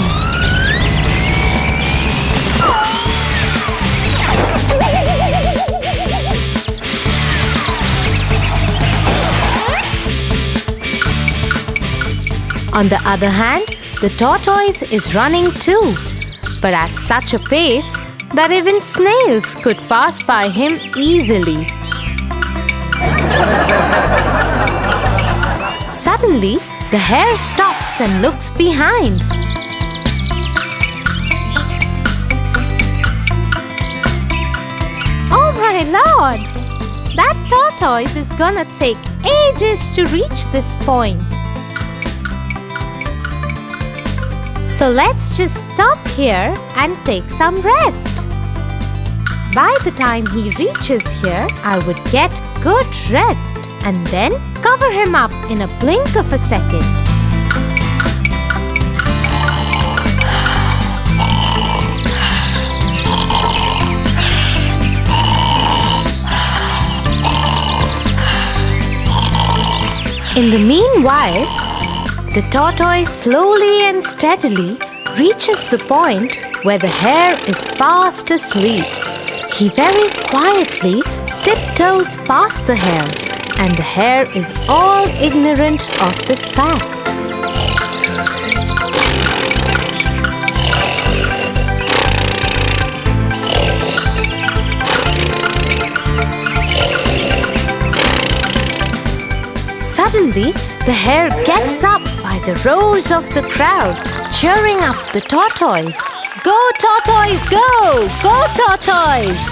On the other hand, the tortoise is running too, but at such a pace that even snails could pass by him easily. Suddenly, the hare stops and looks behind. Oh my lord! That tortoise is gonna take ages to reach this point. So let's just stop here and take some rest. By the time he reaches here, I would get good rest and then cover him up in a blink of a second. In the meanwhile, the tortoise slowly and steadily reaches the point where the hare is fast asleep. He very quietly tiptoes past the hare, and the hare is all ignorant of this fact. Suddenly, the hare gets up by the roars of the crowd, cheering up the tortoise. Go, tortoise, go! Go, tortoise!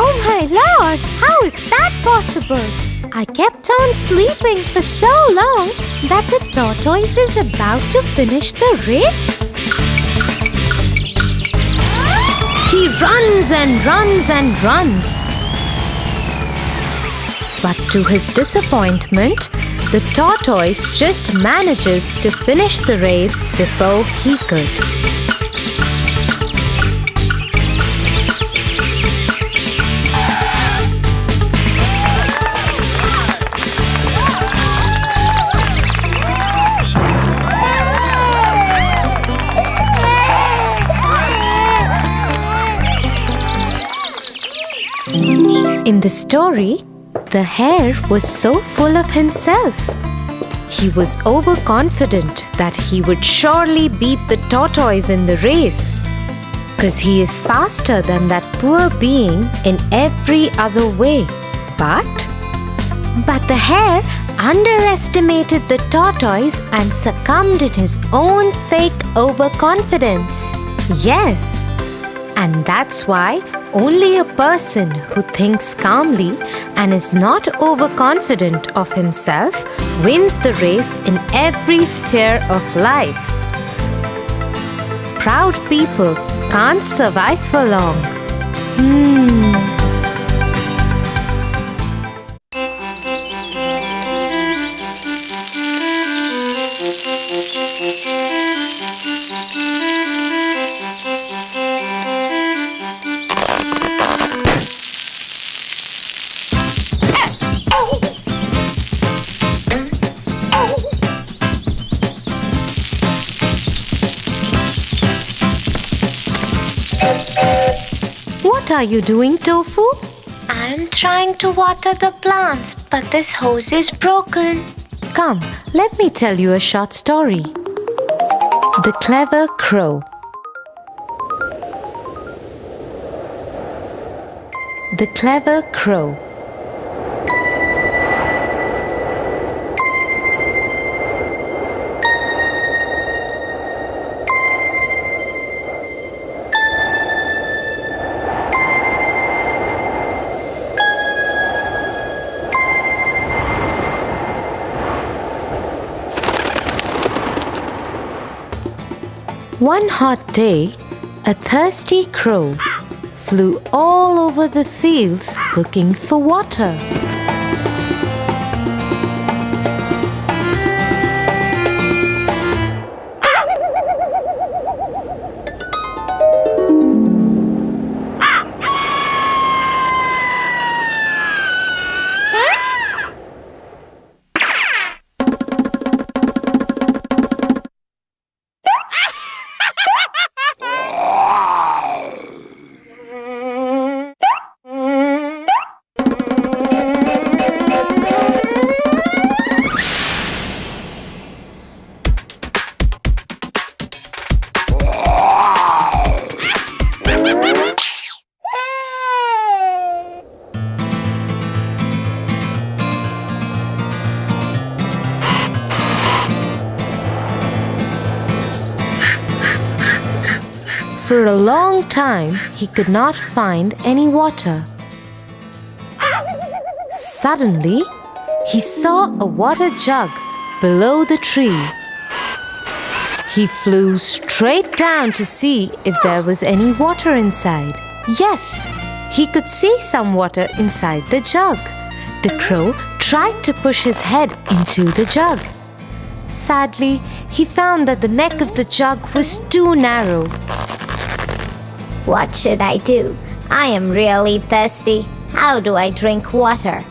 Oh my lord! How is that possible? I kept on sleeping for so long that the tortoise is about to finish the race. He runs and runs and runs. But to his disappointment, the tortoise just manages to finish the race before he could. In the story, the hare was so full of himself. He was overconfident that he would surely beat the tortoise in the race, because he is faster than that poor being in every other way. But the hare underestimated the tortoise and succumbed in his own fake overconfidence. Yes, and that's why only a person who thinks calmly and is not overconfident of himself wins the race in every sphere of life. Proud people can't survive for long. What are you doing, Tofu? I'm trying to water the plants, but this hose is broken. Come, let me tell you a short story. The Clever Crow. The Clever Crow. One hot day, a thirsty crow flew all over the fields looking for water. For a long time, he could not find any water. Suddenly, he saw a water jug below the tree. He flew straight down to see if there was any water inside. Yes, he could see some water inside the jug. The crow tried to push his head into the jug. Sadly, he found that the neck of the jug was too narrow. What should I do? I am really thirsty. How do I drink water?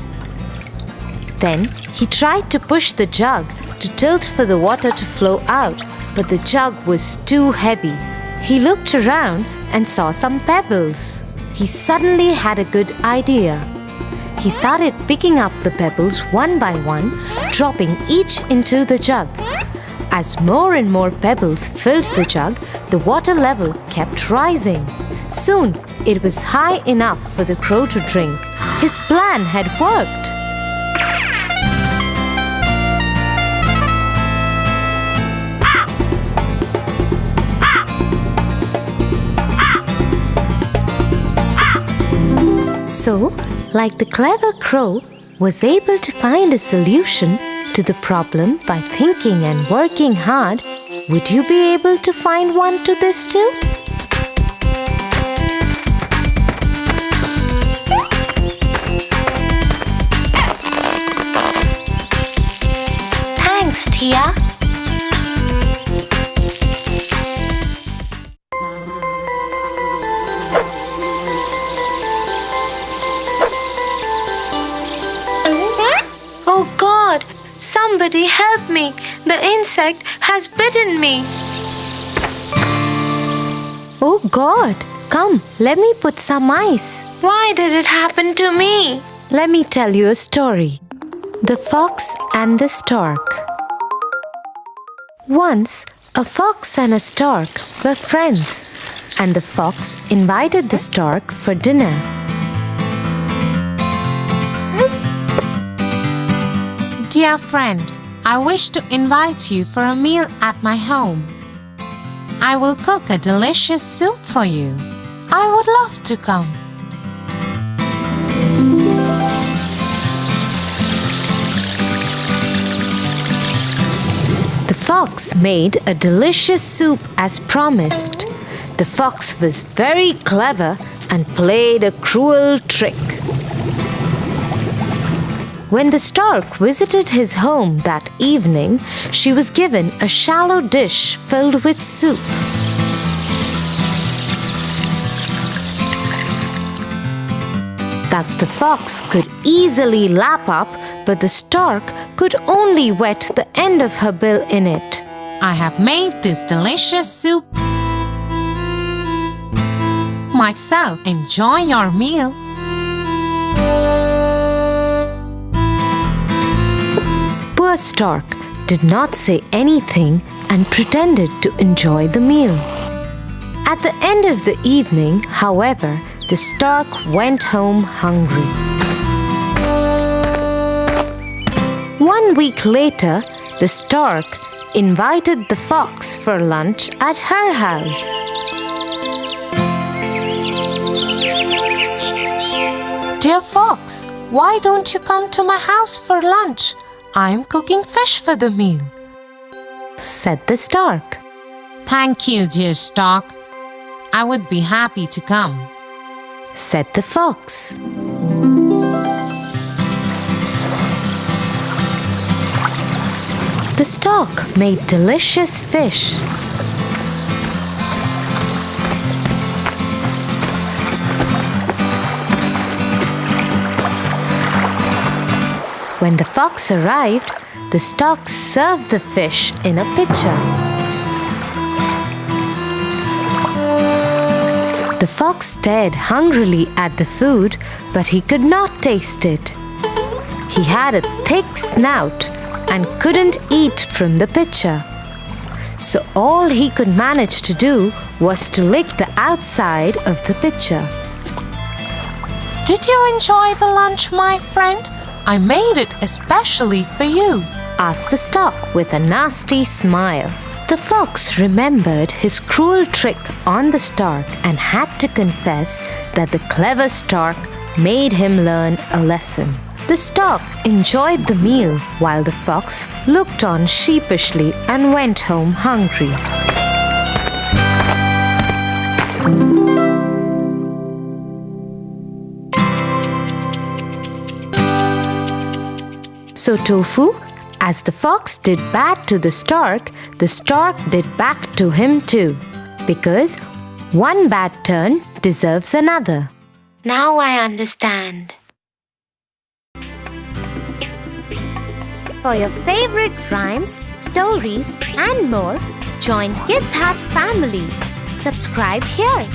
Then he tried to push the jug to tilt for the water to flow out, but the jug was too heavy. He looked around and saw some pebbles. He suddenly had a good idea. He started picking up the pebbles one by one, dropping each into the jug. As more and more pebbles filled the jug, the water level kept rising. Soon, it was high enough for the crow to drink. His plan had worked. So, like the clever crow was able to find a solution to the problem by thinking and working hard, would you be able to find one to this too? Thanks, Tia. Oh God! Somebody help me! The insect has bitten me! Oh God! Come, let me put some ice. Why did it happen to me? Let me tell you a story. The Fox and the Stork. Once, a fox and a stork were friends, and the fox invited the stork for dinner. Dear friend, I wish to invite you for a meal at my home. I will cook a delicious soup for you. I would love to come. The fox made a delicious soup as promised. The fox was very clever and played a cruel trick. When the stork visited his home that evening, she was given a shallow dish filled with soup. Thus the fox could easily lap up, but the stork could only wet the end of her bill in it. I have made this delicious soup myself. Enjoy your meal. Poor stork did not say anything and pretended to enjoy the meal. At the end of the evening, however, the stork went home hungry. 1 week later, the stork invited the fox for lunch at her house. Dear fox, why don't you come to my house for lunch? I'm cooking fish for the meal, said the stork. Thank you, dear stork. I would be happy to come, said the fox. The stork made delicious fish. When the fox arrived, the stork served the fish in a pitcher. The fox stared hungrily at the food, but he could not taste it. He had a thick snout and couldn't eat from the pitcher. So all he could manage to do was to lick the outside of the pitcher. Did you enjoy the lunch, my friend? I made it especially for you, asked the stork with a nasty smile. The fox remembered his cruel trick on the stork and had to confess that the clever stork made him learn a lesson. The stork enjoyed the meal while the fox looked on sheepishly and went home hungry. So Tofu, as the fox did bad to the stork did back to him too. Because one bad turn deserves another. Now I understand. For your favorite rhymes, stories and more, join Kids Hut family. Subscribe here.